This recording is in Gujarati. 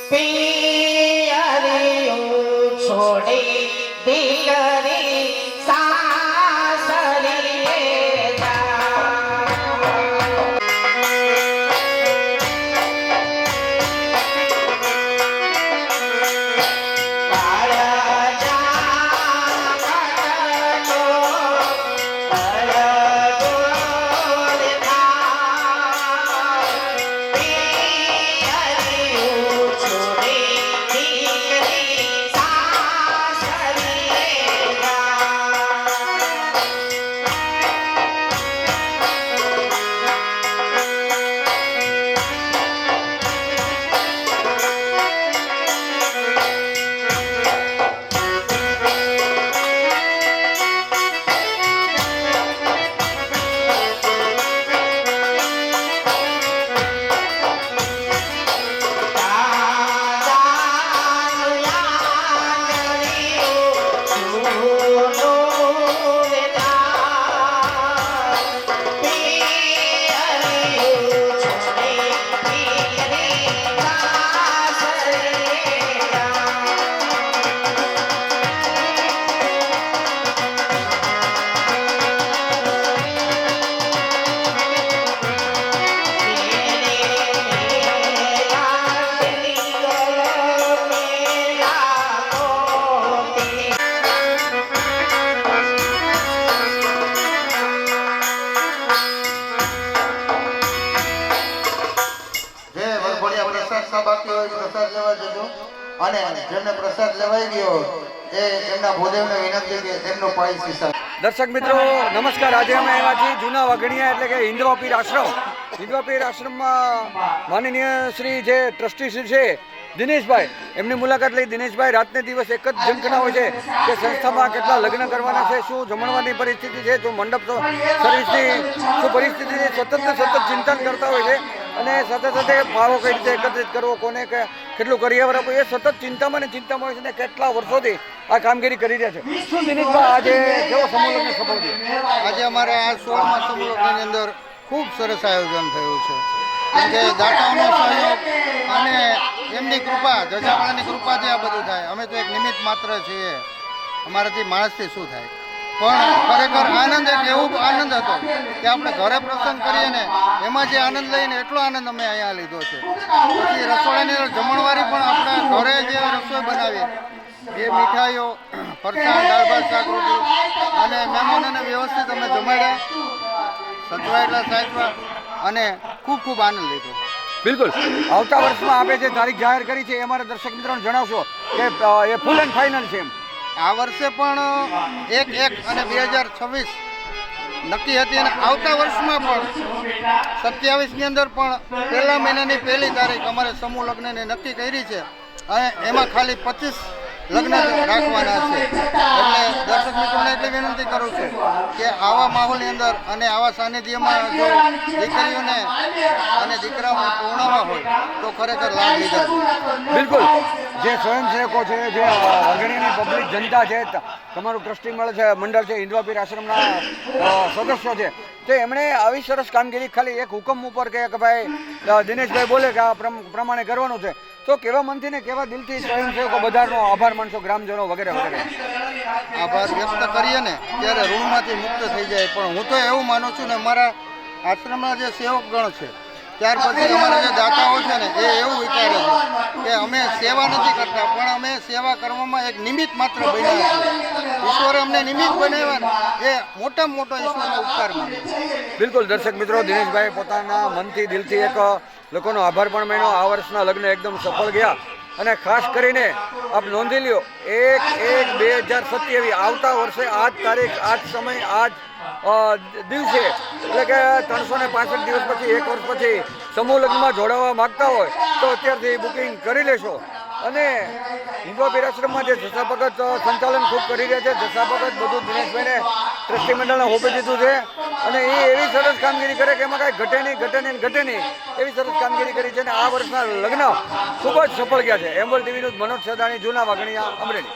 પિયરિયું છોડી દીકરી સાસરીએ બાકી હોય પ્રસાદ લેવા જજો અને જેમને પ્રસાદ લેવાઈ ગયો એ એમના ભૂદેવને વિનંતી કે એમનો પાઈ સીસા. દર્શક મિત્રો નમસ્કાર. આજે અમે આવ્યા છીએ જૂના વાઘણીયા એટલે કે હિન્દવા પીર આશ્રમ. હિન્દવા પીર આશ્રમમાં માનનીય શ્રી જે ટ્રસ્ટી શ્રી છે દિનેશભાઈ, એમની મુલાકાત લઈ. દિનેશભાઈ રાતને દિવસ એક જ ઝંખના હોય છે કે સંસ્થામાં કેટલા લગ્ન કરવાના છે, શું જમણવાની પરિસ્થિતિ છે, શું મંડપ સર્વિસની શું પરિસ્થિતિ છે, સતત ચિંતન કરતા હોય છે. અને સાથે સાથે ફાળો કઈ રીતે એકત્રિત કરવો, કોને કેટલું કરિયાવર આપવું, એ સતત ચિંતામાં હોય છે ને કેટલા વર્ષોથી આ કામગીરી કરી રહ્યા છે. શું દિનેશભાઈ આજે કેવો સમૂહ લગ્ન સફળ થયો? આજે અમારે આ 16મા સમૂહ લગ્નની અંદર ખૂબ સરસ આયોજન થયું છે. કેમ કે દાતાઓનો સહયોગ અને એમની કૃપા, ધજાવાળાની કૃપાથી આ બધું થાય. અમે તો એક નિમિત્ત માત્ર છીએ, અમારાથી માણસથી શું થાય. પણ ખરેખર આનંદ એક એવો આનંદ હતો કે આપણે ઘરે પ્રસંગ કરીએ ને એમાં જે આનંદ લઈને એટલો આનંદ અમે અહીંયા લીધો છે. પછી રસોડાની અંદર જમણવારી પણ આપણે ઘરે જે રસોઈ બનાવીએ, જે મીઠાઈઓ, ફરસાણ, દાળ ભાત, શાક રોટલી અને મહેમાનોને વ્યવસ્થિત અમે જમાડ્યા, સચવાયેલા સાચવા અને ખૂબ ખૂબ આનંદ લીધો. બિલકુલ. આવતા વર્ષમાં આપણે જે તારીખ જાહેર કરી છે એ અમારા દર્શક મિત્રોને જણાવશો કે એ ફૂલ એન્ડ ફાઇનલ છે એમ? આ વર્ષે પણ 1/1 અને 2026 નક્કી હતી અને આવતા વર્ષમાં પણ 27ની અંદર પણ પહેલા મહિનાની 1લી તારીખ અમારે સમૂહ લગ્નને નક્કી કરી છે અને એમાં ખાલી 25 લગ્ન રાખવાના છે. એટલે દર્શક મિત્રોને એટલી વિનંતી કરું છું કે આવા માહોલની અંદર અને આવા સાનિધ્યમાં જો દીકરીઓને અને દીકરાઓને પૂર્ણવા હોય તો ખરેખર લાભ લીધા. બિલકુલ. જે સ્વયંસેવકો છે, જે અગ્રણીની પબ્લિક જનતા છે, તમારું ટ્રસ્ટી મંડળ છે, હિન્દવા પીર આશ્રમના સદસ્યો છે, તો એમણે આવી સરસ કામગીરી ખાલી એક હુકમ ઉપર કે ભાઈ દિનેશભાઈ બોલે કે આ પ્રમાણે કરવાનું છે, તો કેવા મનથી ને કેવા દિલથી સ્વયંસેવકો બધાનો આભાર માનશો, ગ્રામજનો વગેરે વગેરે? આભાર વ્યક્ત કરીએ ને ત્યારે ઋણમાંથી મુક્ત થઈ જાય. પણ હું તો એવું માનું છું ને, અમારા આશ્રમના જે સેવકગણ છે, ત્યાર પછી અમારા જે દાતાઓ છે ને, એ એવું વિચારે છે કે અમે સેવા નથી કરતા પણ અમે સેવા કરવામાં એક નિમિત્ત માત્ર બન્યા છીએ. ઈશ્વરે અમને નિમિત્ત બનાવ્યા ને એ મોટામાં મોટો ઈશ્વરનો ઉપકાર માને. બિલકુલ. દર્શક મિત્રો, દિનેશભાઈ પોતાના મનથી દિલથી એક લોકોનો આભાર પણ માન્યો. આ વર્ષના લગ્ન એકદમ સફળ ગયા અને ખાસ કરીને આપ નોંધી લ્યો 1/1/2027 આવતા વર્ષે આ જ તારીખ, આ જ સમય, આ જ દિવસે એટલે કે 365 દિવસ પછી, 1 વર્ષ પછી સમૂહ લગ્નમાં જોડાવા માગતા હોય તો અત્યારથી બુકિંગ કરી લેશો. અને હિન્દવા પીર આશ્રમમાં જે જસા ભગત સંચાલન ખૂબ કરી રહ્યા છે, જસા ભગત બધું દિનેશભાઈને ટ્રસ્ટી મંડળને હોપી દીધું છે અને એ એવી સરસ કામગીરી કરે કે એમાં કાંઈ ઘટે નહીં એવી સરસ કામગીરી કરી છે અને આ વર્ષના લગ્ન ખૂબ જ સફળ ગયા છે. એમ્બલ ટીવીનું મનોજ સદાણી, જૂના વાઘણીયા, અમરેલી.